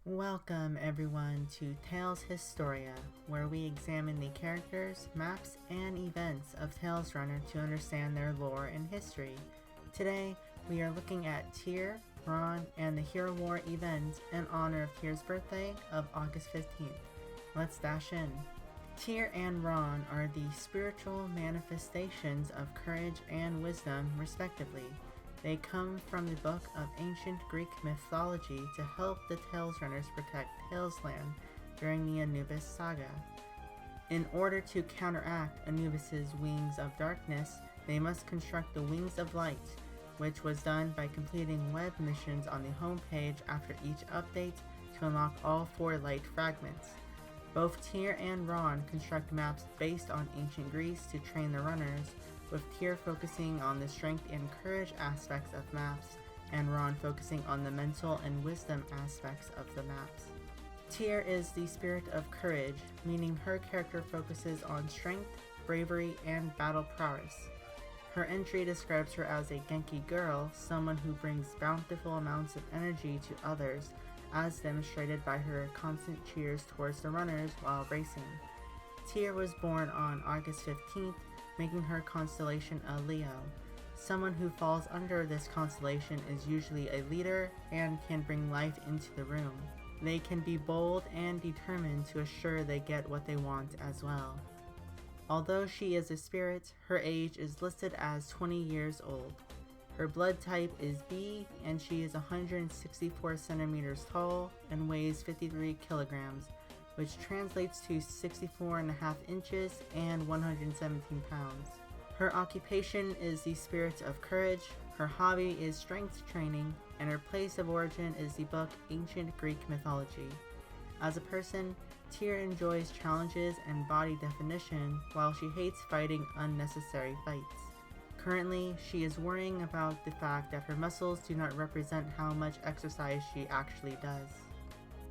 Welcome everyone to Tales Historia, where we examine the characters, maps, and events of Tales Runner to understand their lore and history. Today, we are looking at Tyr, Ron, and the Hero War event in honor of Tyr's birthday of August 15th. Let's dash in. Tyr and Ron are the spiritual manifestations of courage and wisdom, respectively. They come from the book of ancient Greek mythology to help the Tales Runners protect Talesland during the Anubis saga. In order to counteract Anubis's wings of darkness, they must construct the wings of light, which was done by completing web missions on the homepage after each update to unlock all 4 light fragments. Both Tyr and Ron construct maps based on ancient Greece to train the runners, with Tyr focusing on the strength and courage aspects of maps, and Ron focusing on the mental and wisdom aspects of the maps. Tyr is the spirit of courage, meaning her character focuses on strength, bravery, and battle prowess. Her entry describes her as a Genki girl, someone who brings bountiful amounts of energy to others, as demonstrated by her constant cheers towards the runners while racing. Tyr was born on August 15th, making her constellation a Leo. Someone who falls under this constellation is usually a leader and can bring life into the room. They can be bold and determined to assure they get what they want as well. Although she is a spirit, her age is listed as 20 years old. Her blood type is B, and she is 164 centimeters tall and weighs 53 kilograms, which translates to 64.5 inches and 117 pounds. Her occupation is the spirit of courage, her hobby is strength training, and her place of origin is the book Ancient Greek Mythology. As a person, Tyr enjoys challenges and body definition, while she hates fighting unnecessary fights. Currently, she is worrying about the fact that her muscles do not represent how much exercise she actually does.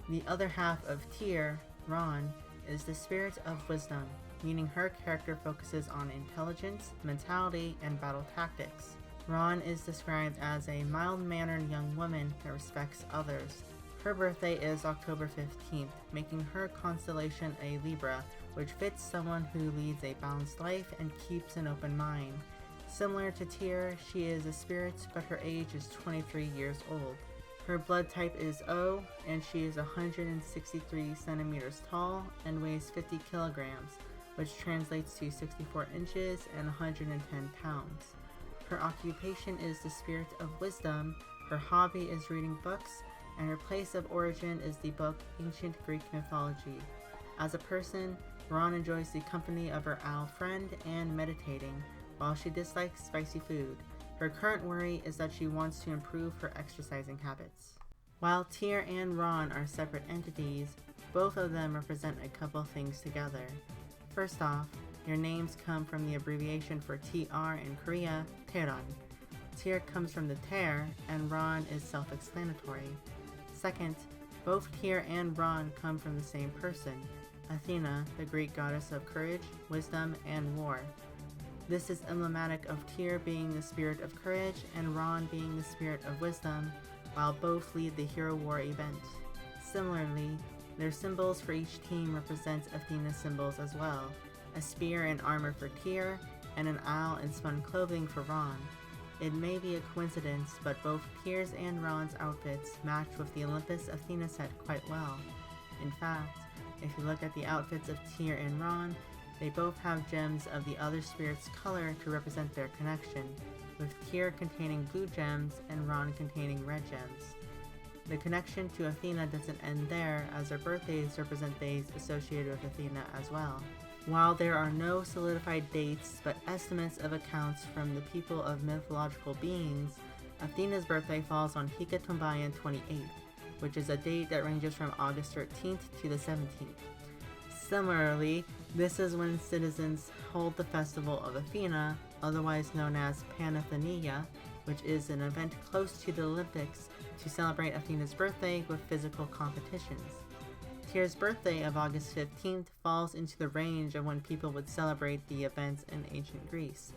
The other half of Tyr, Ron, is the spirit of wisdom, meaning her character focuses on intelligence, mentality, and battle tactics. Ron is described as a mild-mannered young woman that respects others. Her birthday is October 15th, making her constellation a Libra, which fits someone who leads a balanced life and keeps an open mind. Similar to Tyr, she is a spirit, but her age is 23 years old. Her blood type is O, and she is 163 centimeters tall and weighs 50 kilograms, which translates to 64 inches and 110 pounds. Her occupation is the spirit of wisdom, her hobby is reading books, and her place of origin is the book Ancient Greek Mythology. As a person, Ron enjoys the company of her owl friend and meditating, while she dislikes spicy food. Her current worry is that she wants to improve her exercising habits. While Tyr and Ron are separate entities, both of them represent a couple things together. First off, their names come from the abbreviation for TR in Korea, Taeron. Tyr comes from the Taer, and Ron is self-explanatory. Second, both Tyr and Ron come from the same person, Athena, the Greek goddess of courage, wisdom, and war. This is emblematic of Tyr being the spirit of courage and Ron being the spirit of wisdom, while both lead the Hero War event. Similarly, their symbols for each team represent Athena's symbols as well, a spear and armor for Tyr, and an owl and spun clothing for Ron. It may be a coincidence, but both Tyr's and Ron's outfits match with the Olympus Athena set quite well. In fact, if you look at the outfits of Tyr and Ron, they both have gems of the other spirit's color to represent their connection, with Tyr containing blue gems and Ron containing red gems. The connection to Athena doesn't end there, as their birthdays represent days associated with Athena as well. While there are no solidified dates but estimates of accounts from the people of mythological beings, Athena's birthday falls on Hekatombayan 28th, which is a date that ranges from August 13th to the 17th. Similarly, this is when citizens hold the festival of Athena, otherwise known as Panathenaia, which is an event close to the Olympics to celebrate Athena's birthday with physical competitions. Tyr's birthday of August 15th falls into the range of when people would celebrate the events in ancient Greece.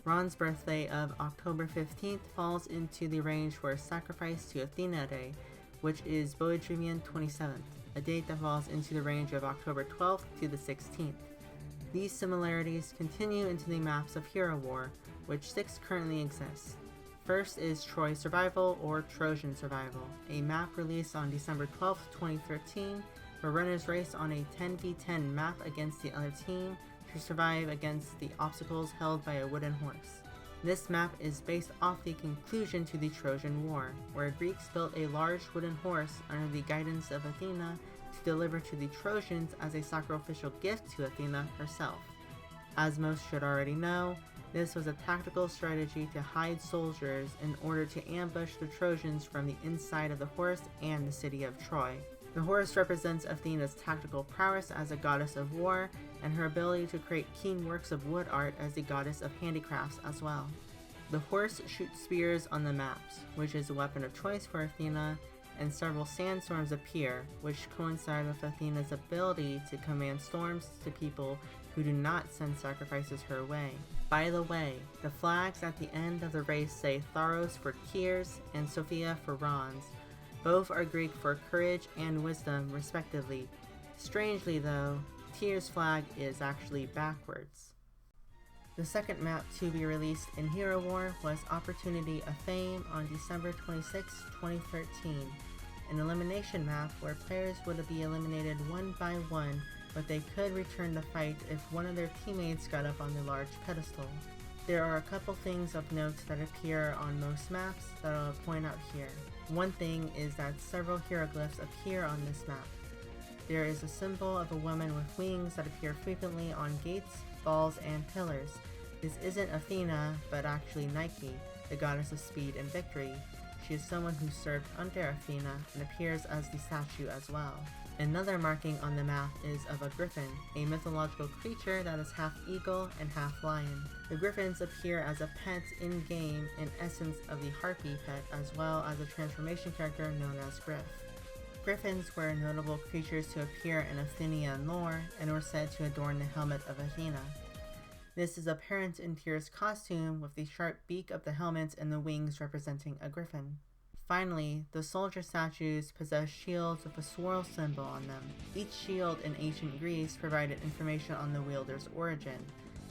Ron's birthday of October 15th falls into the range for Sacrifice to Athena Day, which is Boedromion 27th, a date that falls into the range of October 12th to the 16th. These similarities continue into the maps of Hero War, which 6 currently exist. First is Troy Survival or Trojan Survival, a map released on December 12, 2013, where runners race on a 10v10 map against the other team to survive against the obstacles held by a wooden horse. This map is based off the conclusion to the Trojan War, where Greeks built a large wooden horse under the guidance of Athena to deliver to the Trojans as a sacrificial gift to Athena herself. As most should already know, this was a tactical strategy to hide soldiers in order to ambush the Trojans from the inside of the horse and the city of Troy. The horse represents Athena's tactical prowess as a goddess of war, and her ability to create keen works of wood art as the goddess of handicrafts as well. The horse shoots spears on the maps, which is a weapon of choice for Athena, and several sandstorms appear, which coincide with Athena's ability to command storms to people who do not send sacrifices her way. By the way, the flags at the end of the race say Tharos for Keers and Sophia for Rons. Both are Greek for courage and wisdom, respectively. Strangely though, Tyr's flag is actually backwards. The second map to be released in Hero War was Opportunity of Fame on December 26, 2013, an elimination map where players would be eliminated one by one, but they could return the fight if one of their teammates got up on the large pedestal. There are a couple things of note that appear on most maps that I'll point out here. One thing is that several hieroglyphs appear on this map. There is a symbol of a woman with wings that appear frequently on gates, walls, and pillars. This isn't Athena, but actually Nike, the goddess of speed and victory. She is someone who served under Athena and appears as the statue as well. Another marking on the map is of a griffin, a mythological creature that is half eagle and half lion. The griffins appear as a pet in-game in essence of the harpy pet, as well as a transformation character known as Griff. Griffins were notable creatures to appear in Athenian lore and were said to adorn the helmet of Athena. This is apparent in Tyr's costume with the sharp beak of the helmet and the wings representing a griffin. Finally, the soldier statues possess shields with a swirl symbol on them. Each shield in ancient Greece provided information on the wielder's origin.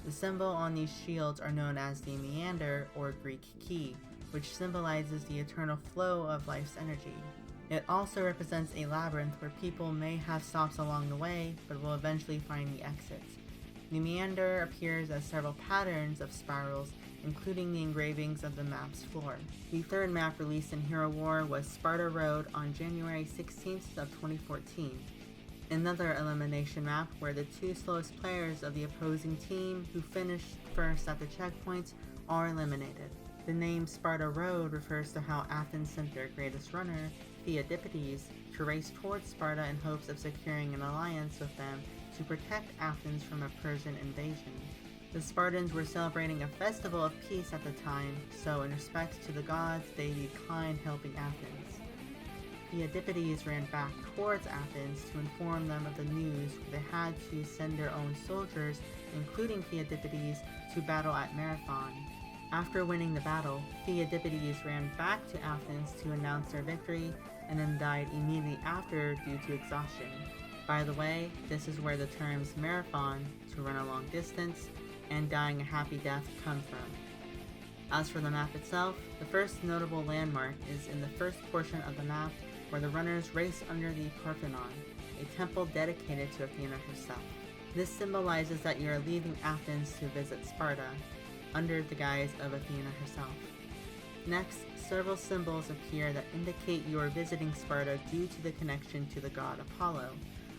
The symbol on these shields are known as the meander or Greek key, which symbolizes the eternal flow of life's energy. It also represents a labyrinth where people may have stops along the way, but will eventually find the exit. The meander appears as several patterns of spirals, including the engravings of the map's floor. The third map released in Hero War was Sparta Road on January 16th of 2014. Another elimination map where the two slowest players of the opposing team who finished first at the checkpoints are eliminated. The name Sparta Road refers to how Athens sent their greatest runner, Theodippides, to race towards Sparta in hopes of securing an alliance with them to protect Athens from a Persian invasion. The Spartans were celebrating a festival of peace at the time, so in respect to the gods, they declined helping Athens. Theodippides ran back towards Athens to inform them of the news, where they had to send their own soldiers, including Theodippides, to battle at Marathon. After winning the battle, Theodippides ran back to Athens to announce their victory, and then died immediately after due to exhaustion. By the way, this is where the terms marathon, to run a long distance, and dying a happy death come from. As for the map itself, the first notable landmark is in the first portion of the map where the runners race under the Parthenon, a temple dedicated to Athena herself. This symbolizes that you are leaving Athens to visit Sparta, under the guise of Athena herself. Next, several symbols appear that indicate you are visiting Sparta due to the connection to the god Apollo.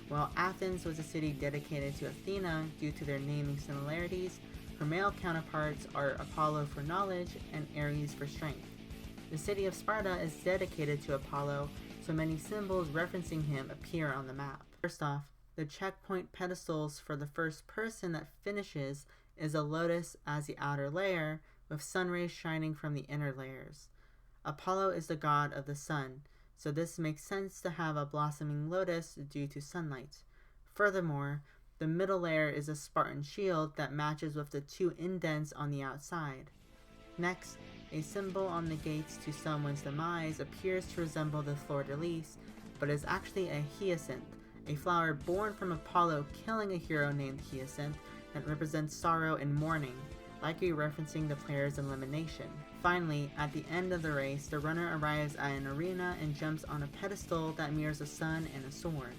While Athens was a city dedicated to Athena due to their naming similarities, her male counterparts are Apollo for knowledge and Ares for strength. The city of Sparta is dedicated to Apollo, so many symbols referencing him appear on the map. First off, the checkpoint pedestals for the first person that finishes is a lotus as the outer layer, with sun rays shining from the inner layers. Apollo is the god of the sun, so this makes sense to have a blossoming lotus due to sunlight. Furthermore, the middle layer is a Spartan shield that matches with the two indents on the outside. Next, A symbol on the gates to someone's demise appears to resemble the fleur-de-lis, but is actually a hyacinth, a flower born from Apollo killing a hero named Hyacinth that represents sorrow and mourning, likely referencing the player's elimination. Finally, at the end of the race, the runner arrives at an arena and jumps on a pedestal that mirrors a sun and a sword.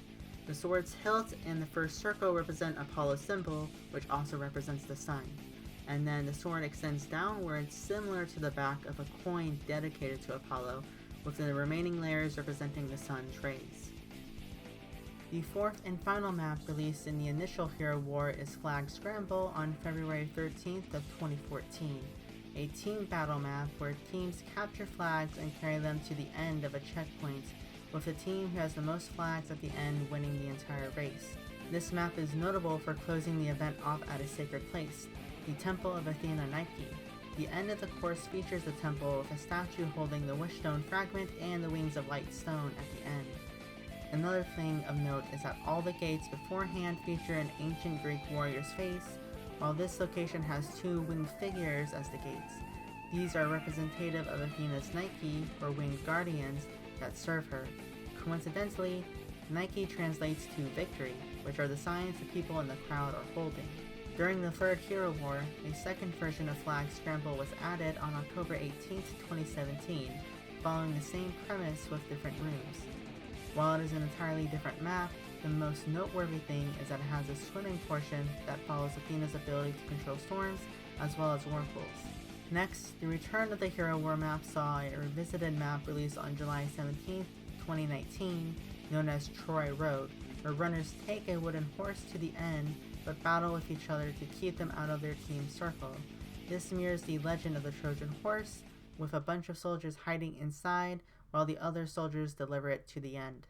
The sword's hilt and the first circle represent Apollo's symbol, which also represents the sun. And then the sword extends downwards, similar to the back of a coin dedicated to Apollo, with the remaining layers representing the sun's rays. The fourth and final map released in the initial Hero War is Flag Scramble on February 13th of 2014, a team battle map where teams capture flags and carry them to the end of a checkpoint, with the team who has the most flags at the end winning the entire race. This map is notable for closing the event off at a sacred place, the Temple of Athena Nike. The end of the course features the temple with a statue holding the Wishstone fragment and the Wings of Light stone at the end. Another thing of note is that all the gates beforehand feature an ancient Greek warrior's face, while this location has two winged figures as the gates. These are representative of Athena's Nike, or winged guardians, that serve her. Coincidentally, Nike translates to victory, which are the signs the people in the crowd are holding. During the Third Hero War, a second version of Flag Scramble was added on October 18, 2017, following the same premise with different rooms. While it is an entirely different map, the most noteworthy thing is that it has a swimming portion that follows Athena's ability to control storms, as well as whirlpools. Next, the return of the Hero War map saw a revisited map released on July 17, 2019, known as Troy Road, where runners take a wooden horse to the end, but battle with each other to keep them out of their team's circle. This mirrors the legend of the Trojan horse, with a bunch of soldiers hiding inside while the other soldiers deliver it to the end.